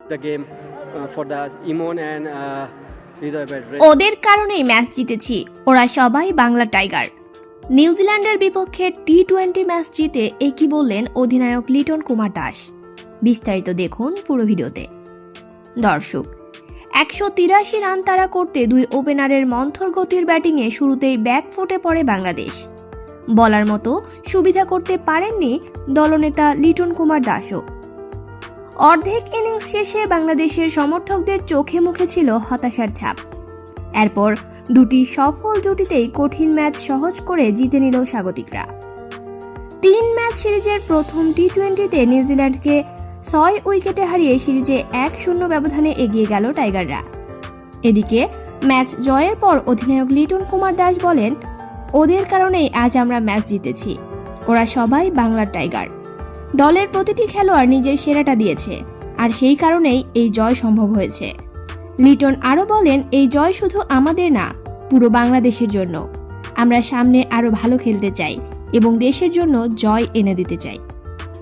the game for the Imon and Hridoy Bhai. ওদের কারণেই match জিতেছি, ওরা সবাই বাংলা টাইগার। নিউজিল্যান্ডের বিপক্ষে টি-20 ম্যাচ জিতে একই বললেন অধিনায়ক লিটন কুমার দাস। বিস্তারিত দেখুন পুরো ভিডিওতে। দর্শক, 183 রান তাড়া করতে দুই ওপেনারের মন্থর গতির ব্যাটিংয়ে শুরুতেই ব্যাকফুটে পড়ে বাংলাদেশ। বলার মতো সুবিধা করতে পারেননি দলনেতা লিটন কুমার দাসও। অর্ধেক ইনিংস শেষে বাংলাদেশের সমর্থকদের চোখে মুখে ছিল হতাশার ছাপ। এরপর দুটি সফল জুটিতেই কঠিন ম্যাচ সহজ করে জিতে নিল স্বাগতিকরা। 3 ম্যাচ সিরিজের প্রথম টি-20তে নিউজিল্যান্ডকে 6 উইকেটে হারিয়ে সিরিজে 1-0 ব্যবধানে এগিয়ে গেল টাইগাররা। এদিকে ম্যাচ জয়ের পর অধিনায়ক লিটন কুমার দাস বলেন, ওদের কারণেই আজ আমরা ম্যাচ জিতেছি, ওরা সবাই বাংলার টাইগার। দলের প্রতিটি খেলোয়াড় নিজের সেরাটা দিয়েছে, আর সেই কারণেই এই জয় সম্ভব হয়েছে। লিটন আরও বলেন, এই জয় শুধু আমাদের না, পুরো বাংলাদেশের জন্য। আমরা সামনে আরও ভালো খেলতে চাই এবং দেশের জন্য জয় এনে দিতে চাই।